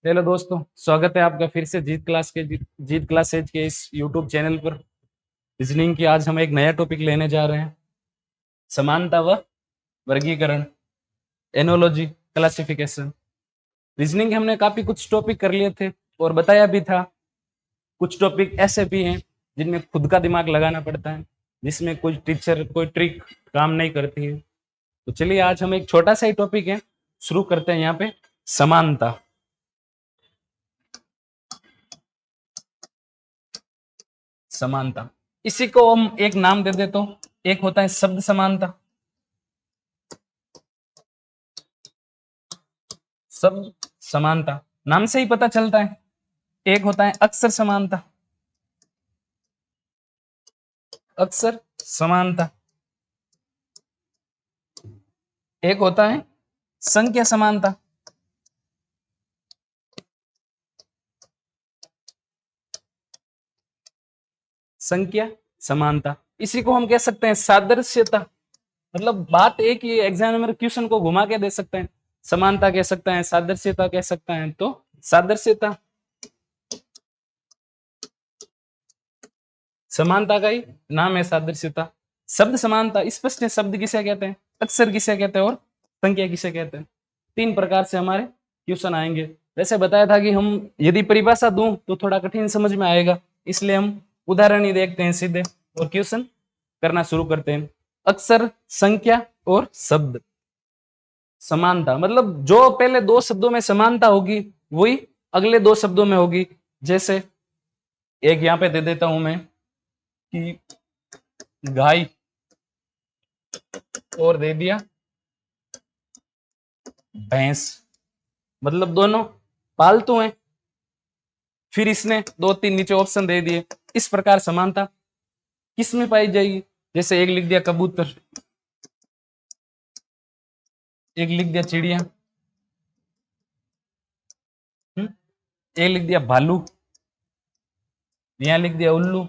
Hello दोस्तों, स्वागत है आपका फिर से जीत क्लास एज के इस यूट्यूब चैनल पर। रीजनिंग की आज हम एक नया टॉपिक लेने जा रहे हैं, समानता व वर्गीकरण, एनोलॉजी, क्लासिफिकेशन। रीजनिंग के हमने काफी कुछ टॉपिक कर लिए थे और बताया भी था। कुछ टॉपिक ऐसे भी हैं जिनमें खुद का दिमाग लगाना पड़ता है, जिसमें कोई टीचर कोई ट्रिक काम नहीं करती है। तो चलिए आज हम एक छोटा सा ही टॉपिक है, शुरू करते हैं। यहाँ पे समानता। समानता, इसी को हम एक नाम दे दे तो एक होता है शब्द समानता। शब्द समानता नाम से ही पता चलता है। एक होता है अक्षर समानता। अक्षर समानता। एक होता है संख्या समानता। संख्या समानता, इसी को हम कह सकते हैं सादृश्यता। मतलब बात एक ही, एग्जामिनर क्वेश्चन को घुमा के दे सकते हैं। समानता कह सकता है, सादृश्यता कह सकता है। तो सादृश्यता समानता का ही नाम है, सादृश्यता। शब्द समानता स्पष्ट है, शब्द किसे कहते हैं, अक्षर किसे कहते हैं और संख्या किसे कहते हैं। तीन प्रकार से हमारे क्वेश्चन आएंगे। वैसे बताया था कि हम यदि परिभाषा दूं तो थोड़ा कठिन समझ में आएगा, इसलिए हम उदाहरण ही देखते हैं सीधे और क्वेश्चन करना शुरू करते हैं। अक्षर, संख्या और शब्द। समानता मतलब जो पहले दो शब्दों में समानता होगी वही अगले दो शब्दों में होगी। जैसे एक यहां पे दे देता हूं मैं कि गाय, और दे दिया भैंस। मतलब दोनों पालतू हैं। फिर इसने दो तीन नीचे ऑप्शन दे दिए। इस प्रकार समानता किस में पाई जाएगी? जैसे एक लिख दिया कबूतर, एक लिख दिया चिड़िया, एक लिख दिया भालू, यहां लिख दिया उल्लू।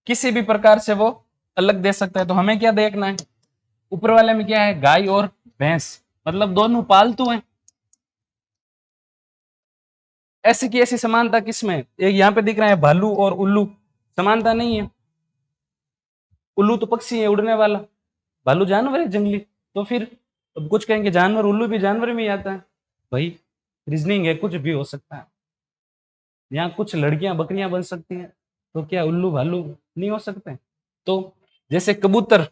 किसी भी प्रकार से वो अलग दे सकता है। तो हमें क्या देखना है, ऊपर वाले में क्या है, गाय और भैंस, मतलब दोनों पालतू हैं। ऐसी की ऐसी समानता किसमें? एक यहाँ पे दिख रहा है भालू और उल्लू, समानता नहीं है। उल्लू तो पक्षी है उड़ने वाला, भालू जानवर है जंगली। तो फिर अब कुछ कहेंगे जानवर, उल्लू भी जानवर में ही आता है। भाई रीजनिंग है, कुछ भी हो सकता है। यहाँ कुछ लड़कियां बकरियां बन सकती हैं, तो क्या उल्लू भालू नहीं हो सकते? तो जैसे कबूतर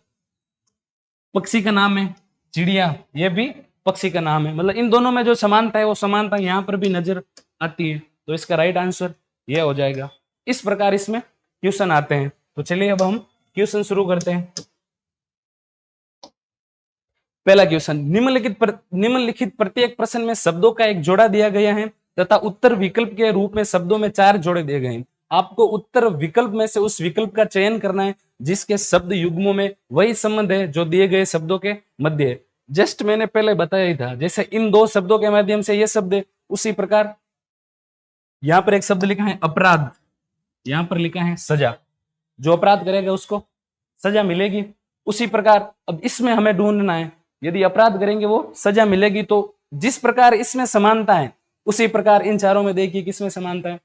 पक्षी का नाम है, चिड़िया ये भी पक्षी का नाम है। मतलब इन दोनों में जो समानता है वो समानता यहाँ पर भी नजर आती है। तो इसका राइट आंसर ये हो जाएगा। इस प्रकार इसमें क्वेश्चन आते हैं। तो चलिए अब हम क्वेश्चन शुरू करते हैं। पहला क्वेश्चन, निम्नलिखित प्रत्येक प्रश्न में शब्दों का एक जोड़ा दिया गया है तथा उत्तर विकल्प के रूप में शब्दों में चार जोड़े दिए गए हैं। आपको उत्तर विकल्प में से उस विकल्प का चयन करना है जिसके शब्द युग्मों में वही संबंध है जो दिए गए शब्दों के मध्य है। जस्ट मैंने पहले बताया ही था, जैसे इन दो शब्दों के माध्यम से ये शब्द है, उसी प्रकार यहां पर एक शब्द लिखा है अपराध, यहां पर लिखा है सजा। जो अपराध करेगा उसको सजा मिलेगी। उसी प्रकार अब इसमें हमें ढूंढना है, यदि अपराध करेंगे वो सजा मिलेगी। तो जिस प्रकार इसमें समानता है उसी प्रकार इन चारों में देखिए किसमें समानता है।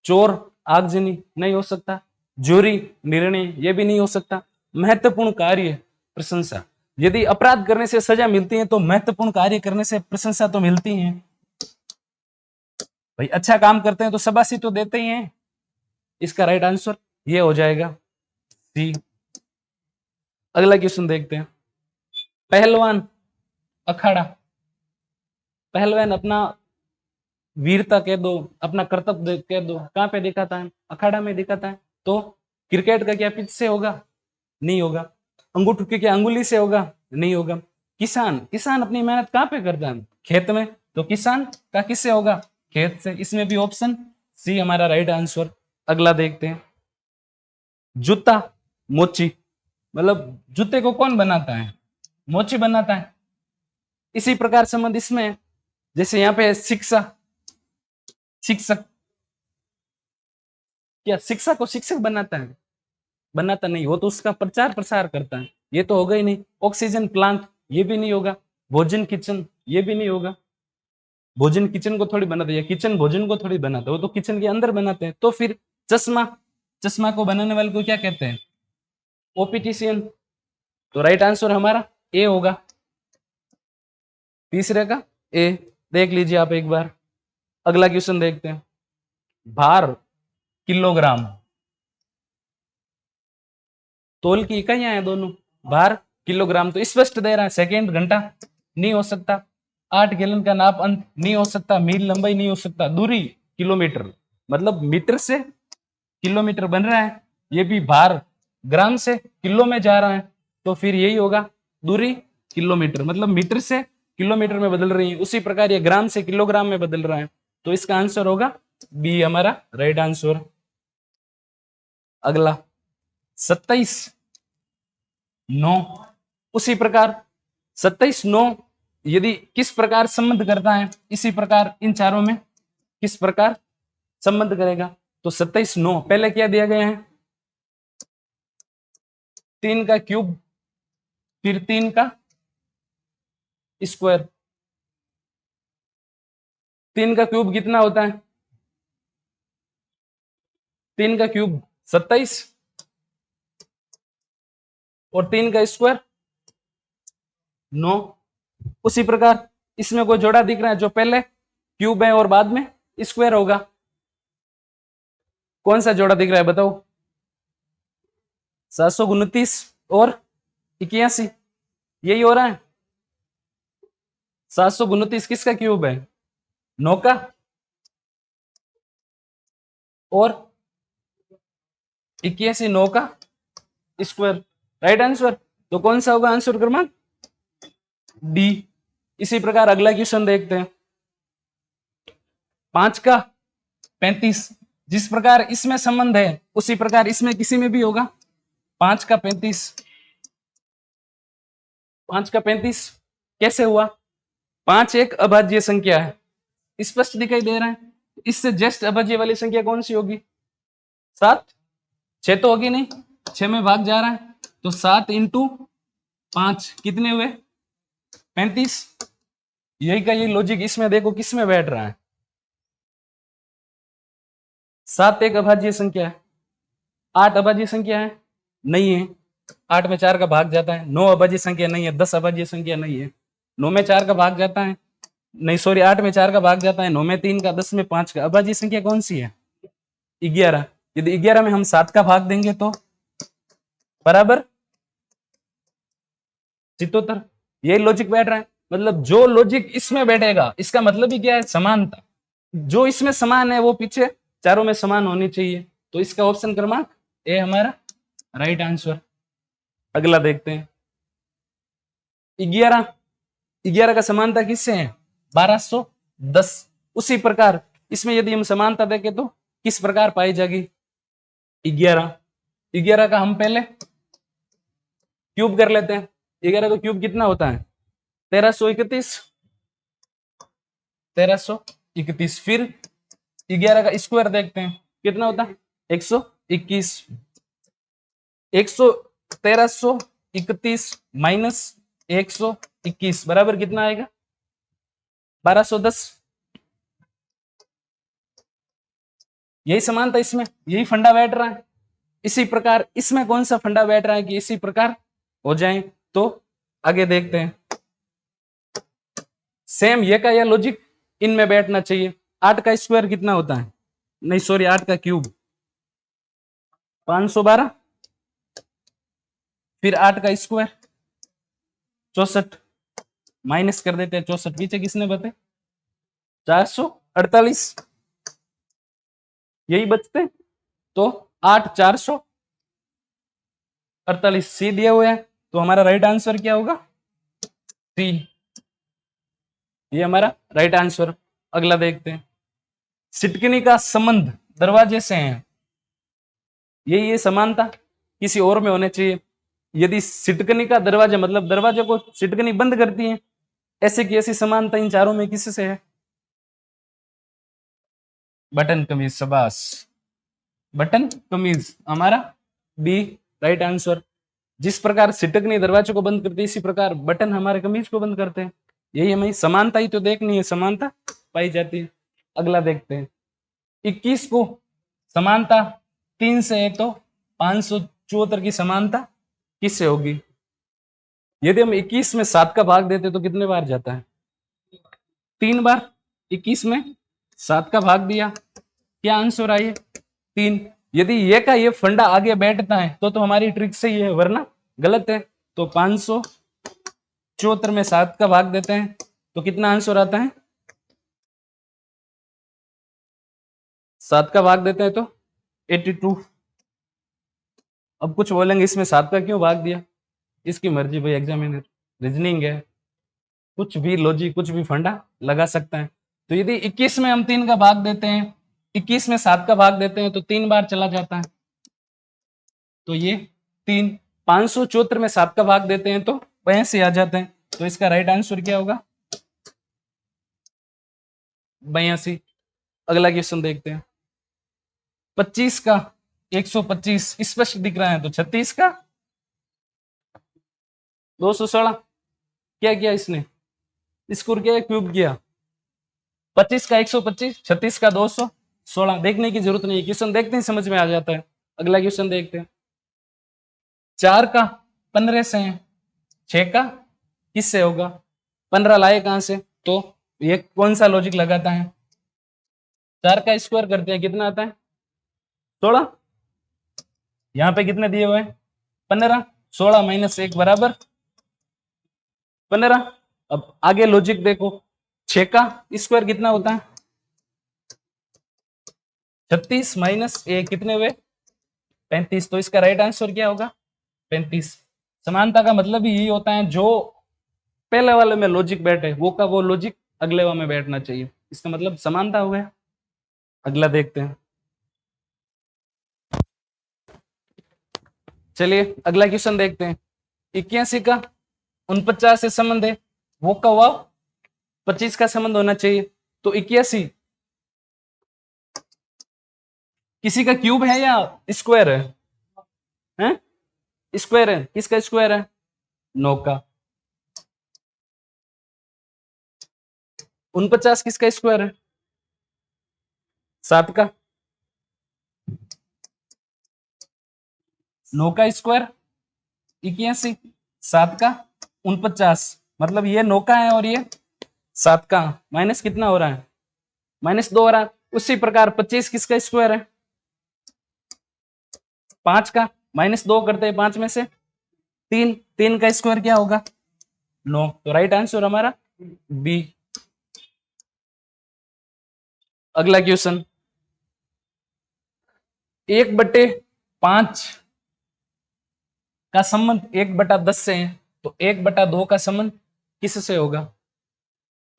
चोर आगजनी नहीं हो सकता, जोरी निर्णय ये भी नहीं हो सकता, महत्वपूर्ण कार्य प्रशंसा। यदि अपराध करने से सजा मिलती है तो महत्वपूर्ण कार्य करने से प्रशंसा तो मिलती है। भाई अच्छा काम करते हैं तो शाबाशी तो देते ही हैं। इसका राइट आंसर ये हो जाएगा सी। अगला क्वेश्चन देखते हैं। पहलवान अखाड़ा, पहलवान अपना वीरता कह दो, अपना कर्तव्य कह दो, कहां पे दिखाता है? अखाड़ा में दिखाता है। तो क्रिकेट का क्या पिच से होगा? नहीं होगा। अंगूठे की क्या अंगुली से होगा? नहीं होगा। किसान, किसान अपनी मेहनत कहां पे करता है? खेत में। तो किसान का किससे होगा? खेत से। इसमें भी ऑप्शन सी हमारा राइट आंसर। अगला देखते हैं। जूता मोची, मतलब जूते को कौन बनाता है? मोची बनाता है। इसी प्रकार संबंध इसमें, जैसे यहाँ पे शिक्षा, शिक्षक, क्या शिक्षा को शिक्षक बनाता है? बनाता नहीं, वो तो उसका प्रचार प्रसार करता है। ये तो होगा ही नहीं। ऑक्सीजन प्लांट, ये भी नहीं होगा। भोजन किचन, ये भी नहीं होगा। भोजन किचन को थोड़ी बनाते हैं, या किचन भोजन को थोड़ी बनाते हैं, वो तो किचन के अंदर बनाते हैं। तो फिर चश्मा, चश्मा को बनाने वाले को क्या कहते हैं? ओपिटिशियन। तो राइट आंसर हमारा ए होगा, तीसरे का ए। देख लीजिए आप एक बार, अगला क्वेश्चन देखते हैं। भार किलोग्राम, तोल की इकाइयां हैं दोनों। भार किलोग्राम तो स्पष्ट दे रहा है। सेकेंड घंटा नहीं हो सकता। 8 गैलन का नाप अंत नहीं हो सकता। मील लंबाई नहीं हो सकता। दूरी किलोमीटर, मतलब मीटर से किलोमीटर बन रहा है। ये भी भार ग्राम से किलो में जा रहा है, तो फिर यही होगा दूरी किलोमीटर, मतलब मीटर से किलोमीटर में बदल रही है। उसी प्रकार ये ग्राम से किलोग्राम में बदल रहा है। तो इसका आंसर होगा बी, हमारा राइट आंसर। अगला 27/9, उसी प्रकार 27/9 यदि किस प्रकार संबंध करता है, इसी प्रकार इन चारों में किस प्रकार संबंध करेगा। तो 27/9 पहले क्या दिया गया है? 3 का क्यूब, फिर 3 का स्क्वायर। 3 का क्यूब कितना होता है? 3 का क्यूब 27, और 3 का स्क्वायर 9। उसी प्रकार इसमें कोई जोड़ा दिख रहा है जो पहले क्यूब है और बाद में स्क्वायर होगा? कौन सा जोड़ा दिख रहा है बताओ? 729 और 81, यही हो रहा है। 729 किसका क्यूब है? 9 का, और 81 9 का स्क्वायर। Right answer. तो कौन सा होगा आंसर क्रमांक? डी। इसी प्रकार अगला क्वेश्चन देखते हैं। 5 का 35, जिस प्रकार इसमें संबंध है उसी प्रकार इसमें किसी में भी होगा। 5 का 35, 5 का 35 कैसे हुआ? 5 एक अभाज्य संख्या है, स्पष्ट दिखाई दे रहा है। इससे जस्ट अभाज्य वाली संख्या कौन सी होगी? 7। 6 तो होगी नहीं, 6 में भाग जा रहा है, तो 7 इंटू 5 कितने हुए? 35। यही का ये लॉजिक इसमें देखो किस में बैठ रहा है। 7 एक अभाज्य संख्या है। 8 अभाज्य संख्या है? नहीं है। 8 में 4 का भाग जाता है। 9 अभाज्य संख्या नहीं है। 10 अभाज्य संख्या नहीं है। 9 में 4 का भाग जाता है, नहीं सॉरी 8 में 4 का भाग जाता है। 9 में 3 का, 10 में 5 का। अभाज्य संख्या कौन सी है? 11। यदि 11 में हम 7 का भाग देंगे तो बराबर 77। ये लॉजिक बैठ रहा है। मतलब जो लॉजिक इसमें बैठेगा इसका मतलब ही क्या है? समानता। जो इसमें समान है वो पीछे चारों में समान होनी चाहिए। तो इसका ऑप्शन क्रमांक ए हमारा राइट आंसर। अगला देखते हैं। 11, 11 का समानता किससे है? 1210। उसी प्रकार इसमें यदि हम समानता देखें तो किस प्रकार पाई जाएगी? 11, 11 का हम पहले क्यूब कर लेते हैं। 11 का क्यूब कितना होता है? 1331, 1331। फिर 11 का स्क्वायर देखते हैं कितना होता है? 121। 1331 माइनस 121 बराबर कितना आएगा? 1210। यही समानता इसमें, यही फंडा बैठ रहा है। इसी प्रकार इसमें कौन सा फंडा बैठ रहा है कि इसी प्रकार हो जाए? तो आगे देखते हैं। सेम ये का यह लॉजिक इनमें बैठना चाहिए। 8 का स्क्वायर कितना होता है? नहीं सॉरी 8 का क्यूब 512, फिर 8 का स्क्वायर 64, माइनस कर देते हैं 64, पीछे किसने बताया? 448, यही बचते। तो 8 448 सी दिया हुआ है, तो हमारा राइट आंसर क्या होगा? सी। ये हमारा राइट आंसर। अगला देखते हैं। सिटकनी का संबंध दरवाजे से है, ये समानता किसी और में होने चाहिए। यदि सिटकनी का दरवाजा मतलब दरवाजे को सिटकनी बंद करती है, ऐसे की ऐसी समानता इन चारों में किससे है? बटन कमीज। शाबाश, बटन कमीज हमारा बी राइट आंसर। जिस प्रकार सिटकनी दरवाजे को बंद करती है, इसी प्रकार बटन हमारे कमीज को बंद करते हैं। यही हमें समानता ही तो देखनी है, समानता पाई जाती है। अगला देखते हैं 21 को समानता 3 से है तो 574 की समानता किससे होगी? यदि हम 21 में 7 का भाग देते तो कितने बार जाता है? 3 बार। 21 में 7 का भाग दिया, क्या आंसर आई? 3। यदि ये का ये फंडा आगे बैठता है तो हमारी ट्रिक सही है, वरना गलत है। तो 574 में 7 का भाग देते हैं तो कितना आंसर आता है? 7 का भाग देते हैं तो 82। अब कुछ बोलेंगे इसमें 7 का क्यों भाग दिया? इसकी मर्जी भाई, एग्जामिनर, रीजनिंग है, कुछ भी लॉजिक, कुछ भी फंडा लगा सकता है। तो यदि 21 में हम 3 का भाग देते हैं, 21 में 7 का भाग देते हैं तो 3 बार चला जाता है, तो ये 3। 574 में 7 का भाग देते हैं तो 82 आ जाते हैं। तो इसका राइट आंसर क्या होगा? 82। अगला क्वेश्चन देखते हैं 25 का 125 स्पष्ट दिख रहा है तो 36 का 216। क्या किया इसने? इसको क्या क्यूब किया? 25 का 125, 36 का 216। देखने की जरूरत नहीं है, क्वेश्चन देखते ही समझ में आ जाता है। अगला क्वेश्चन देखते हैं 4 का 15 से है, 6 का किससे होगा? 15 लाए कहां से? तो ये कौन सा लॉजिक लगाता है? 4 का स्क्वायर करते हैं, कितना आता है? 16। यहाँ पे कितने दिए हुए हैं? 15। 16 माइनस 1 बराबर 15। अब आगे लॉजिक देखो, 6 का स्क्वायर कितना होता है? 36 माइनस 1 कितने हुए? 35। तो इसका राइट आंसर क्या होगा? 35। समानता का मतलब ही यही होता है, जो पहले वाले में लॉजिक बैठे वो का वो लॉजिक अगले वाले में बैठना चाहिए, इसका मतलब समानता हो गया। अगला देखते हैं, चलिए अगला क्वेश्चन देखते हैं 81 का 49 से संबंध है, वो का वो 25 का संबंध होना चाहिए। तो 81 किसी का क्यूब है या स्क्वायर है? हैं? स्क्वायर है। किसका स्क्वायर है? 9 का। 49 किसका स्क्वायर है? 7 का। 9 का स्क्वायर 81, 7 का 49, मतलब ये 9 का है और ये 7 का। माइनस कितना हो रहा है? -2 हो रहा है। उसी प्रकार 25 किसका स्क्वायर है? 5 का। -2 करते हैं 5 में से 3, 3 का स्क्वायर क्या होगा? 9। तो राइट आंसर हमारा बी। अगला क्वेश्चन 1/5 का संबंध 1/10 से है, तो 1/2 का संबंध किससे होगा?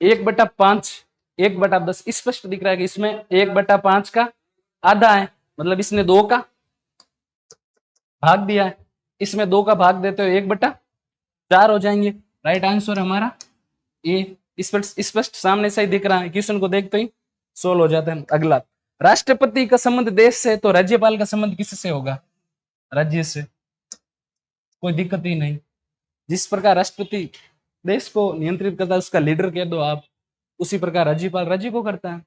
1/5 1/10 स्पष्ट दिख रहा है कि इसमें 1/5 का आधा है, मतलब इसने 2 का भाग दिया है, इसमें 2 का भाग देते हो 1/4 हो जाएंगे। राइट आंसर हमारा ए। स्पष्ट सामने से ही दिख रहा है, क्वेश्चन को देखते ही सोल्व हो जाता है। अगला राष्ट्रपति का संबंध देश से, तो राज्यपाल का संबंध किससे होगा? राज्य से। कोई दिक्कत ही नहीं। जिस प्रकार राष्ट्रपति देश को नियंत्रित करता है, उसका लीडर कह दो आप, उसी प्रकार राज्यपाल राज्य को करता है।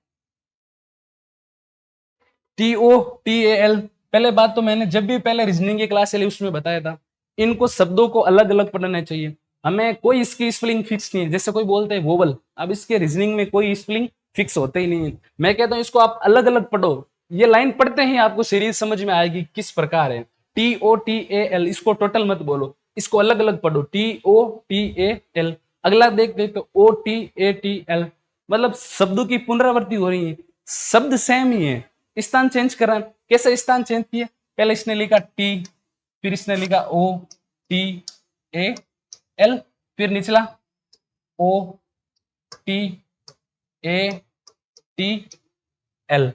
TOTAL, पहले बात तो मैंने जब भी पहले रीजनिंग की क्लास ली उसमें बताया था, इनको शब्दों को अलग अलग पढ़ना चाहिए, हमें कोई इसकी स्पेलिंग फिक्स नहीं है। जैसे कोई बोलते हैं वोवल, अब इसके रीजनिंग में कोई स्पेलिंग फिक्स होते ही नहीं है। मैं कहता हूँ इसको आप अलग अलग पढ़ो, ये लाइन पढ़ते ही आपको सीरीज समझ में आएगी किस प्रकार है। TOTAL, इसको टोटल मत बोलो, इसको अलग अलग पढ़ो। TOTAL। अगला देखते तो OTATL, मतलब शब्दों की पुनरावृत्ति हो रही है, शब्द सेम ही है, स्थान चेंज कर रहा है। कैसे स्थान चेंज किए? पहले इसने लिखा टी, फिर इसने लिखा OTAL, फिर निचला OTATL।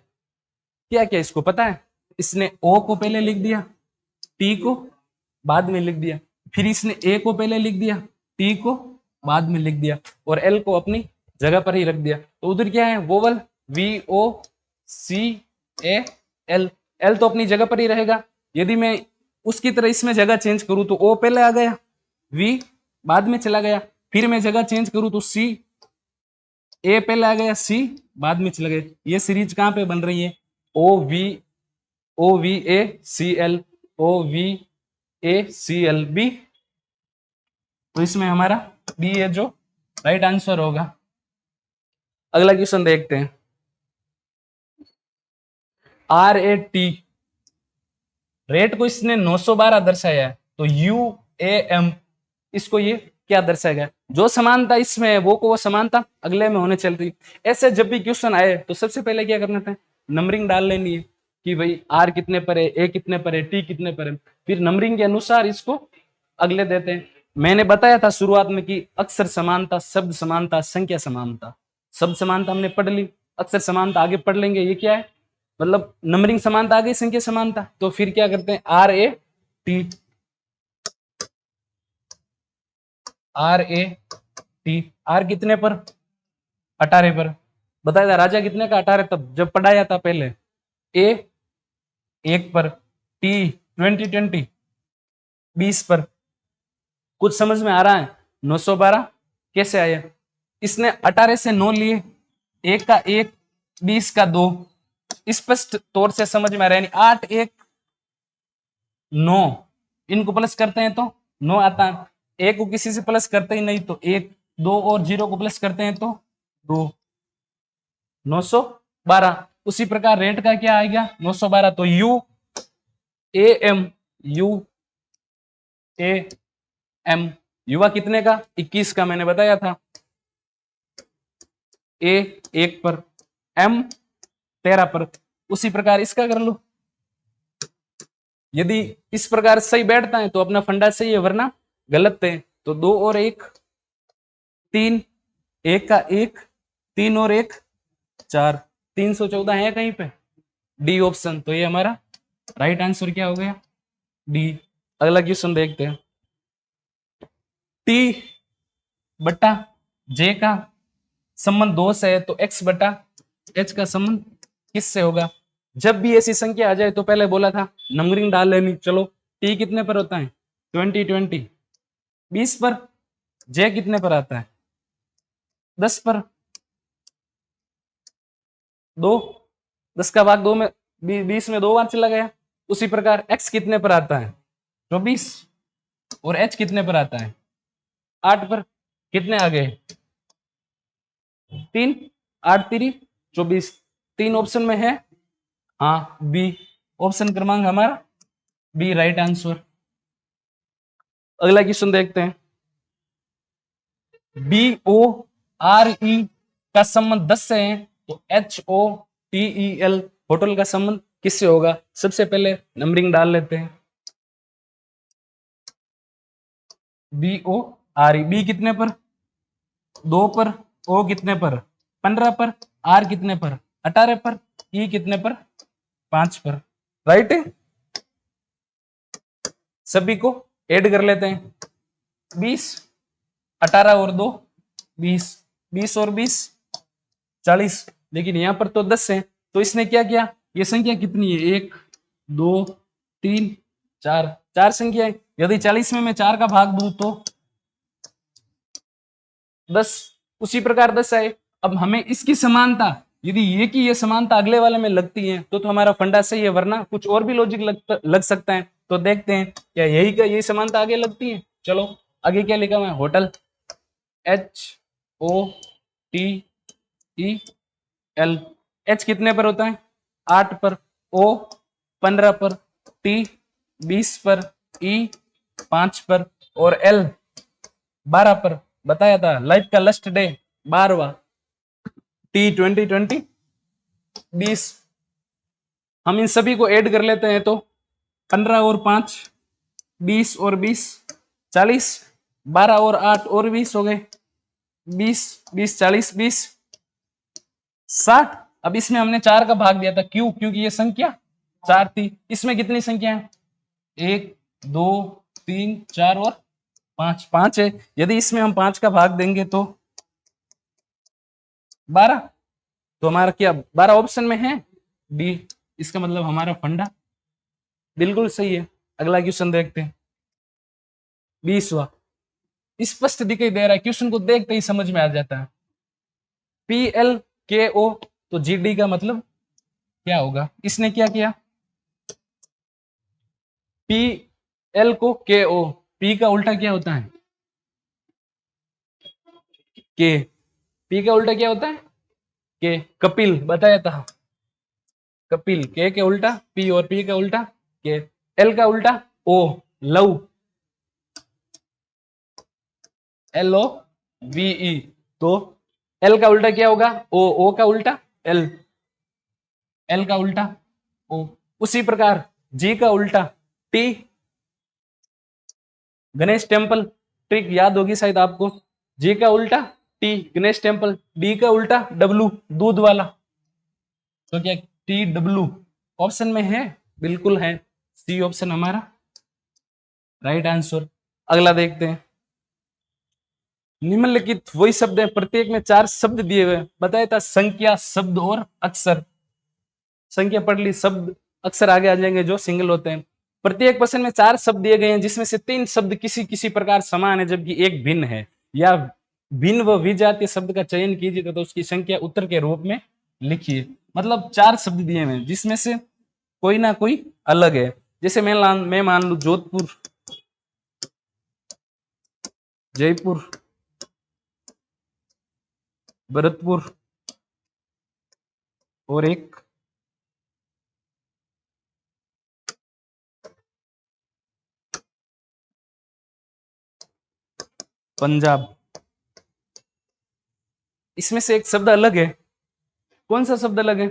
क्या क्या इसको पता है? इसने O को पहले लिख दिया, T को बाद में लिख दिया, फिर इसने A को पहले लिख दिया, T को बाद में लिख दिया, और L को अपनी जगह पर ही रख दिया। तो उधर क्या है? वोवल VOCAL, L तो अपनी जगह पर ही रहेगा। यदि मैं उसकी तरह इसमें जगह चेंज करूं तो ओ पहले आ गया, वी बाद में चला गया, फिर मैं जगह चेंज करूं तो सी, ए पहले आ गया, सी बाद में चला गया। ये सीरीज कहां पे बन रही है, O V A C L, O V A C L B. तो इसमें हमारा बी है जो राइट आंसर होगा। अगला क्वेश्चन देखते हैं। आर ए टी, रेट को इसने 912 दर्शाया है, तो यू ए एम इसको ये क्या दर्शाएगा, जो समानता इसमें है वो को वो समानता अगले में होने चल रही। ऐसे जब भी क्वेश्चन आए तो सबसे पहले क्या करना था, नंबरिंग डाल लेनी है कि भाई आर कितने पर है, ए कितने पर है, टी कितने पर है, फिर नंबरिंग के अनुसार इसको अगले देते हैं। मैंने बताया था शुरुआत में कि अक्षर समानता, शब्द समानता, संख्या समानता। शब्द समानता हमने पढ़ ली, अक्षर समानता आगे पढ़ लेंगे। ये क्या है, मतलब नंबरिंग समानता आ गई, संख्या समानता। तो फिर क्या करते हैं, R A T, R A T, R कितने पर, 18 पर। बताया था राजा कितने का, 18 तब जब पढ़ाया था पहले। ए 1 पर, टी 20 20 पर। कुछ समझ में आ रहा है, 912 कैसे आया, इसने 18 से 9 लिए, 1 का 1, 20 का 2, स्पष्ट तौर से समझ में आ रहा है। 8 1 9, इनको प्लस करते हैं तो 9 आता है, एक को किसी से प्लस करते ही नहीं तो 1, 2 और 0 को प्लस करते हैं तो 2, 912। उसी प्रकार रेट का क्या आएगा, 912। तो U A M, U A M, युवा कितने का, 21 का मैंने बताया था। ए 1 पर, एम 13 पर। उसी प्रकार इसका कर लो, यदि इस प्रकार सही बैठता है तो अपना फंडा सही है, वरना गलत है। तो 2 और 1 3, 1 का 1, 3 और 1 4, 314 है कहीं पे, डी ऑप्शन। तो ये हमारा राइट आंसर क्या हो गया, डी। अगला क्वेश्चन देखते हैं। टी बटा जे का संबंध 2 से है, तो एक्स बटा एच का संबंध किससे होगा। जब भी ऐसी संख्या आ जाए तो पहले बोला था नंबरिंग डाल लेनी। चलो, टी कितने पर होता है, 20 20 पर। जे कितने पर आता है, 10 पर। 2, 10 का भाग 2 में 20 में 2 बार चला गया। उसी प्रकार एक्स कितने पर आता है, 24, और एच कितने पर आता है, 8 पर। कितने आ गए, 3, 8 3 24, 3 ऑप्शन में है, हाँ बी ऑप्शन क्रमांक हमारा बी राइट आंसर। अगला क्वेश्चन देखते हैं। बी ओ आर ई का संबंध 10 से है, तो H O T E L hotel का संबंध किससे होगा। सबसे पहले नंबरिंग डाल लेते हैं, B O R E, B कितने पर, 2 पर, ओ कितने पर, 15 पर, आर कितने पर, 18 पर, ई कितने पर, 5 पर। राइट है, सभी को ऐड कर लेते हैं, 20, 18 और 2 20, 20 और 20 40। लेकिन यहां पर तो 10 है, तो इसने क्या किया, ये संख्या कितनी है, 1 2 3 4, 4 संख्या है। यदि 40 में मैं 4 का भाग दूं तो 10। उसी प्रकार 10 आए। अब हमें इसकी समानता, यदि ये की ये समानता अगले वाले में लगती है तो हमारा फंडा सही है, वरना कुछ और भी लॉजिक लग सकता है। तो देखते हैं क्या यही का यही समानता आगे लगती है। चलो, आगे क्या लिखा हुआ है, hotel, H O T E L. H कितने पर होता है, 8 पर, ओ 15 पर, टी 20 पर, ई 5 पर, और एल 12 पर। बताया था लाइफ का लास्ट डे 12वां, टी 20 हम इन सभी को ऐड कर लेते हैं तो 15 और 5 20 और 20 40, 12 और 8 और 20 हो गए, 20 20 40 20 60। अब इसमें हमने 4 का भाग दिया था, क्यों, क्योंकि ये संख्या 4 थी। इसमें कितनी संख्या है, 1 2 3 4 और 5, 5 है। यदि इसमें हम 5 का भाग देंगे तो 12, तो हमारा क्या 12 ऑप्शन में है, डी। इसका मतलब हमारा फंडा बिल्कुल सही है। अगला क्वेश्चन देखते हैं 20वां। स्पष्ट दिखाई दे रहा है, क्वेश्चन को देखते ही समझ में आ जाता है। PLKO, तो GD का मतलब क्या होगा? इसने क्या किया? PL को KO, P का उल्टा क्या होता है? K। P का उल्टा क्या होता है? K। कपिल बताया था, कपिल। K के उल्टा P और P का उल्टा K। L का उल्टा O, लव, LOVE। तो L का उल्टा क्या होगा? O का उल्टा L, L का उल्टा O। उसी प्रकार G का उल्टा T, गणेश टेम्पल, ट्रिक याद होगी शायद आपको। G का उल्टा T, गणेश टेम्पल। D का उल्टा W, दूध वाला। तो क्या TW ऑप्शन में है? बिल्कुल है, C ऑप्शन हमारा राइट आंसर। अगला देखते हैं। निम्नलिखित वही शब्द है, प्रत्येक में 4 शब्द दिए हुए। बताया था संख्या, शब्द और अक्षर। संख्या पढ़ ली, शब्द अक्षर आगे आ जाएंगे जो सिंगल होते हैं। प्रत्येक प्रश्न में 4 शब्द दिए गए हैं, जिसमें से 3 शब्द किसी किसी प्रकार समान है जबकि एक भिन्न है, या भिन्न व विजातीय शब्द का चयन कीजिए तो उसकी संख्या उत्तर के रूप में लिखिए। मतलब 4 शब्द दिए हुए हैं जिसमें से कोई ना कोई अलग है। जैसे मैं मान लू जोधपुर, जयपुर, भरतपुर और एक पंजाब। इसमें से एक शब्द अलग है। कौन सा शब्द अलग है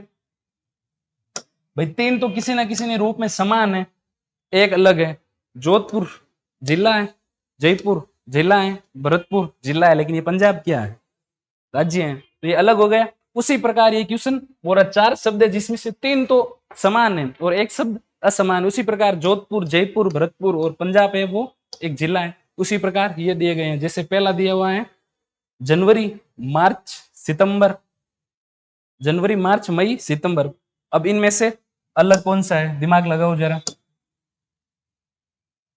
भाई? 3 तो किसी ना किसी ने रूप में समान है, एक अलग है। जोधपुर जिला है, जयपुर जिला है, भरतपुर जिला है, लेकिन ये पंजाब क्या है? राज्य है, तो ये अलग हो गया। उसी प्रकार ये क्वेश्चन और 4 शब्द है जिसमें से 3 तो समान है और एक शब्द असमान है। उसी प्रकार जोधपुर, जयपुर, भरतपुर और पंजाब है वो एक जिला है। उसी प्रकार ये दिए गए हैं। जैसे पहला दिया हुआ है जनवरी, मार्च, सितंबर। जनवरी, मार्च, मई, सितंबर। अब इनमें से अलग कौन सा है? दिमाग लगाओ जरा।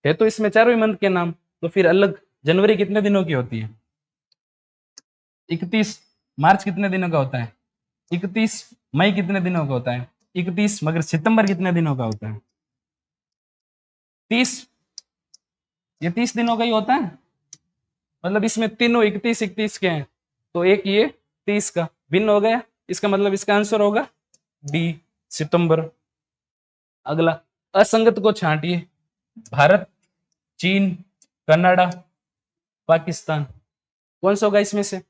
है तो इसमें चारों ही मंथ के नाम, तो फिर अलग जनवरी कितने दिनों की होती है? 31। मार्च कितने दिनों का होता है? 31। मई कितने दिनों का होता है? 31। मगर सितंबर कितने दिनों का होता है? 30। ये 30 दिनों का ही होता है। मतलब इसमें तीनों 31 31 के हैं, तो एक ये 30 का भिन्न हो गया। इसका मतलब इसका आंसर होगा डी, सितंबर। अगला, असंगत को छांटिए। भारत, चीन, कनाडा, पाकिस्तान। कौन सा होगा इसमें से?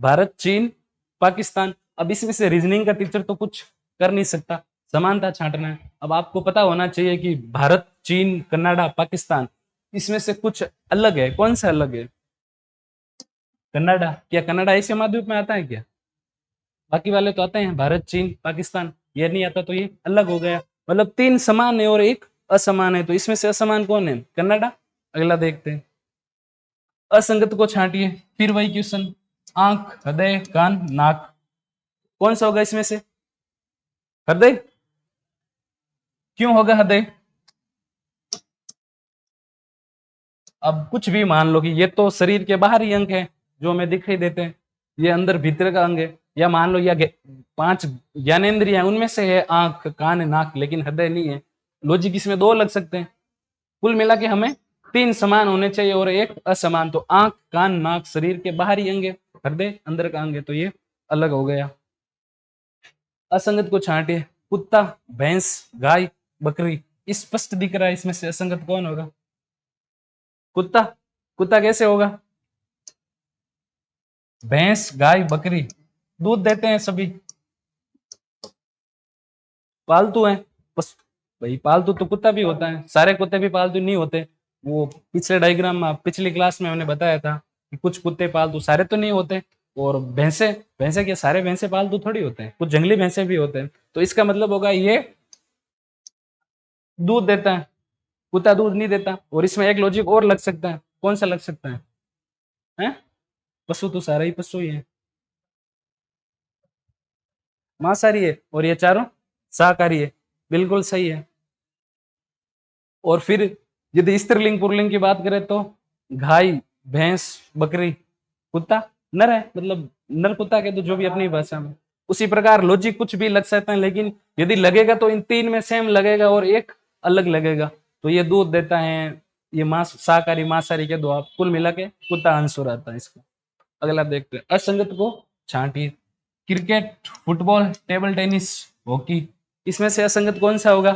भारत, चीन, पाकिस्तान। अब इसमें से रीजनिंग का टीचर तो कुछ कर नहीं सकता, समानता छांटना है। अब आपको पता होना चाहिए कि भारत, चीन, कनाडा, पाकिस्तान, इसमें से कुछ अलग है। कौन सा अलग है? कनाडा। क्या कनाडा एशिया महाद्वीप में आता है क्या? बाकी वाले तो आते हैं, भारत, चीन, पाकिस्तान। ये नहीं आता, तो ये अलग हो गया। मतलब 3 समान है और एक असमान है, तो इसमें से असमान कौन है? कनाडा। अगला देखते हैं, असंगत को छांटिए। फिर वही क्वेश्चन, आंख, हृदय, कान, नाक। कौन सा होगा इसमें से? हृदय। क्यों होगा हृदय? अब कुछ भी मान लो कि ये तो शरीर के बाहरी अंग है जो हमें दिखाई देते हैं, ये अंदर भीतर का अंग है। या मान लो या 5 ज्ञानेंद्रिय उनमें से है आंख, कान, नाक, लेकिन हृदय नहीं है। लॉजिक इसमें 2 लग सकते हैं। कुल मिला के हमें 3 समान होने चाहिए और एक असमान। तो आंख, कान, नाक शरीर के बाहरी अंग है, हृदय अंदर का अंग है, तो ये अलग हो गया। असंगत को छांटिए। कुत्ता, भैंस, गाय, बकरी। स्पष्ट दिख रहा है, इसमें से असंगत कौन होगा? कुत्ता। कुत्ता कैसे होगा? भैंस, गाय, बकरी दूध देते हैं सभी, पालतू हैं। बस भाई, पालतू तो कुत्ता भी होता है, सारे कुत्ते भी पालतू नहीं होते। वो पिछले डायग्राम में, पिछली क्लास में हमने बताया था कि कुछ कुत्ते पालतू, सारे तो नहीं होते। और भैंसे, भैंसे के सारे भैंसे पालतू थोड़ी होते हैं, कुछ जंगली भैंसे भी होते हैं। तो इसका मतलब होगा ये दूध देता है, कुत्ता दूध नहीं देता। और इसमें एक लॉजिक और लग सकता है। कौन सा लग सकता है? हैं? पशु तो सारा ही पशु ही है, मांसाहारी है, और ये चारों शाकाहारी है। बिल्कुल सही है। और फिर यदि स्त्रीलिंग पुल्लिंग की बात करें तो गाय, भैंस, बकरी, कुत्ता नर है, मतलब नर कुत्ता के तो जो भी अपनी भाषा में। उसी प्रकार लॉजिक कुछ भी लग सकता है, लेकिन यदि लगेगा तो इन तीन में सेम लगेगा और एक अलग लगेगा। तो ये दूध देता है, ये मांस शाकाहारी मांसाहारी के दो आप, कुल मिला के कुत्ता आंसर आता है इसका। अगला देखते हैं, असंगत को छांटिए। Cricket, football, table tennis, hockey, इसमें से असंगत कौन सा होगा?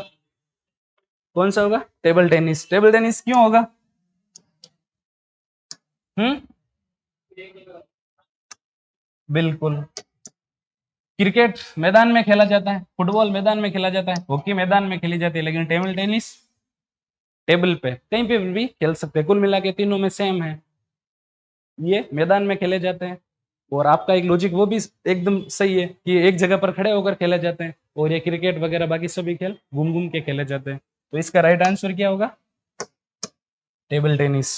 कौन सा होगा? Table tennis. टेबल टेनिस क्यों होगा? हम्म, बिल्कुल। क्रिकेट मैदान में खेला जाता है, फुटबॉल मैदान में खेला जाता है, हॉकी मैदान में खेली जाती है, लेकिन टेबल टेनिस टेबल पे कहीं पे भी खेल सकते हैं। कुल मिला के तीनों में सेम है, ये मैदान में खेले जाते हैं। और आपका एक लॉजिक वो भी एकदम सही है कि एक जगह पर खड़े होकर खेले जाते हैं, और ये क्रिकेट वगैरह बाकी सभी खेल घूम घूम के खेले जाते हैं। तो इसका राइट आंसर क्या होगा? Table tennis.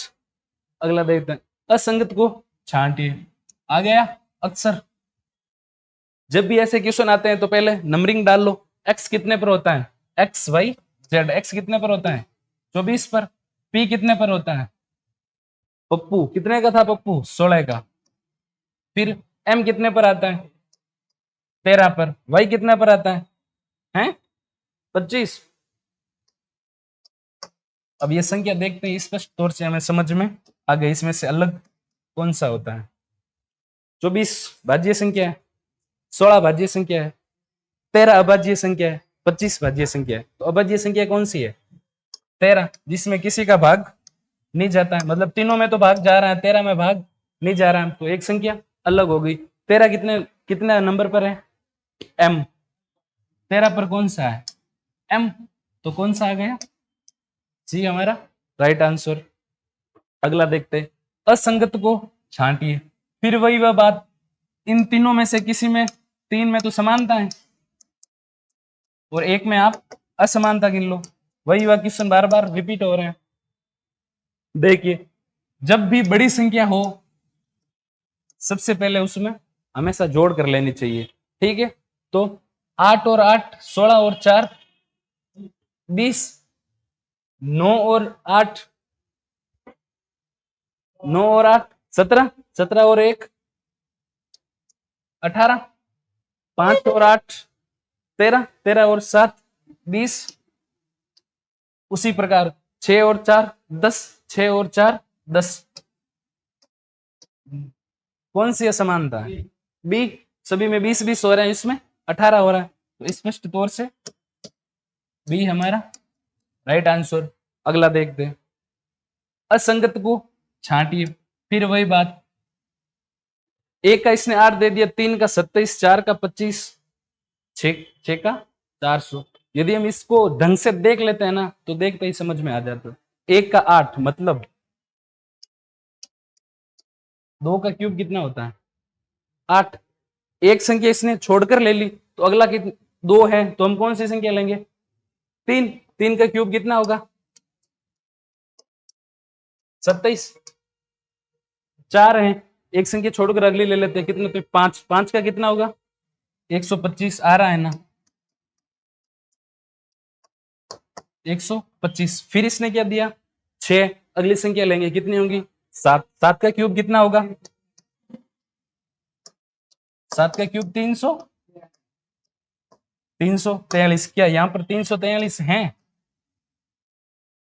अगला देखते हैं, असंगत को छांटिए। आ गया? अक्सर जब भी ऐसे क्वेश्चन आते हैं तो पहले नंबरिंग डाल लो। एक्स कितने पर होता है? X Y Z. एक्स कितने पर होता है? 24 पर। पी कितने पर होता है? पप्पू कितने का था? पप्पू 16 का। फिर एम कितने पर आता है? 13 पर। वाई कितने पर आता है? हैं 25। अब ये संख्या देखते हैं, स्पष्ट तौर से हमें समझ में आ गई इसमें से अलग कौन सा होता है। 24 भाज्य संख्या है, 16 भाज्य संख्या है, 13 अभाज्य संख्या है, 25 भाज्य संख्या है। तो अभाज्य संख्या कौन सी है? 13, जिसमें किसी का भाग नहीं जाता है, मतलब तीनों में तो भाग जा रहा है, 13 में भाग नहीं जा रहा है, तो एक संख्या अलग हो गई। 13 कितने कितने नंबर पर है? एम। 13 पर कौन सा है? एम। तो कौन सा आ गया? जी हमारा राइट आंसर। अगला देखते हैं, असंगत को छांटिए। फिर वही वह बात, इन तीनों में से किसी में, तीन में तो समानता है और एक में आप असमानता गिन लो। वही वह क्वेश्चन बार बार रिपीट हो रहे हैं। देखिए, जब भी बड़ी संख्या हो सबसे पहले उसमें हमेशा जोड़ कर लेनी चाहिए, ठीक है? तो 8 और 8 16 और 4 20, 9 और 8 9 और 8 17, 17 और 1 18, 5 और 8 13, 13 और 7 20। उसी प्रकार 6 और 4 10, 6 और 4 10। कौन सी असमानता है? बी। सभी में 20 20 हो रहे हैं, इसमें 18 हो रहा है, तो स्पष्ट तौर से बी हमारा राइट आंसर। अगला देखते हैं, असंगत को छांटिए। फिर वही बात, एक का इसने 8 दे दिया, 3 का 27, 4 का 25, 6 का 400। यदि हम इसको ढंग से देख लेते हैं ना, तो देखते ही समझ में आ जाता है। 1 का 8 मतलब 2 का क्यूब कितना होता है? 8। एक संख्या इसने छोड़कर ले ली, तो अगला कितना? 2 है, तो हम कौन सी संख्या लेंगे? 3। 3 का क्यूब कितना होगा? 27। 4 है, एक संख्या छोड़कर अगली ले लेते हैं, कितना? तो 5। 5 का कितना होगा? 125 आ रहा है ना? 125। फिर इसने क्या दिया? 6। अगली संख्या लेंगे, कितनी होंगी? 7। 7 का क्यूब कितना होगा? 7 का क्यूब 300, 343। क्या यहाँ पर 343 है?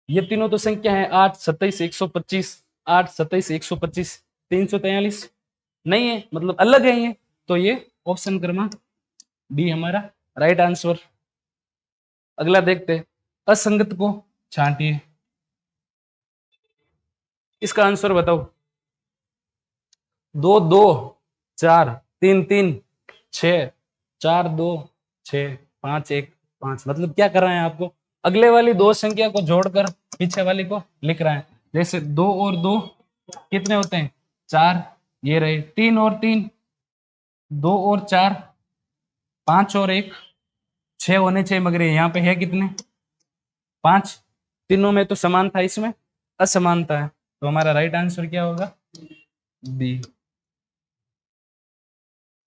ये तीनों तो संख्या है, 8 27 125, 8 27 125, 343 नहीं है, मतलब अलग है ये। तो ये ऑप्शन क्रमांक डी हमारा राइट आंसर। अगला देखते हैं, असंगत को छांटिए। इसका आंसर बताओ। 2 2 4 3 3 6 4 2 6 5 1 5, मतलब क्या कर रहे हैं आपको? अगले वाली दो संख्या को जोड़कर पीछे वाली को लिख रहा है। जैसे 2 और 2 कितने होते हैं? 4। ये रहे 3 और 3 2 और 4 5 और 1 6 होने चाहिए, मगर यहाँ पे है कितने? 5। तीनों में तो समान था, इसमें असमानता है, तो हमारा राइट आंसर क्या होगा? बी।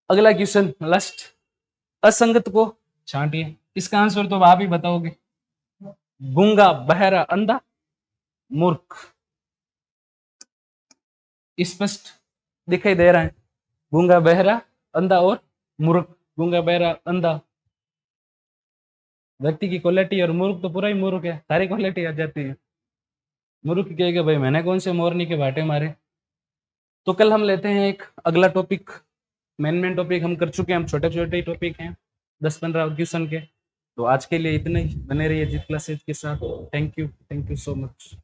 अगला क्वेश्चन लास्ट, असंगत को छांटिए। इसका आंसर तो आप ही बताओगे। गूंगा, बहरा, अंधा, मूर्ख स्पष्ट दिखाई दे रहा है, गूंगा बहरा अंधा और मूर्ख, गूंगा बहरा अंधा व्यक्ति की क्वालिटी, और मूर्ख तो पूरा ही मूर्ख है, सारी क्वालिटी आ जाती है। मूर्ख कहेगा भाई मैंने कौन से मोरनी के बाटे मारे। तो कल हम लेते हैं एक अगला टॉपिक, मेन टॉपिक हम कर चुके हैं, हम छोटे छोटे टॉपिक हैं 10-15 क्वेश्चन के। तो आज के लिए इतना ही, बने रहिए जीत क्लासेज के साथ। Thank you so much.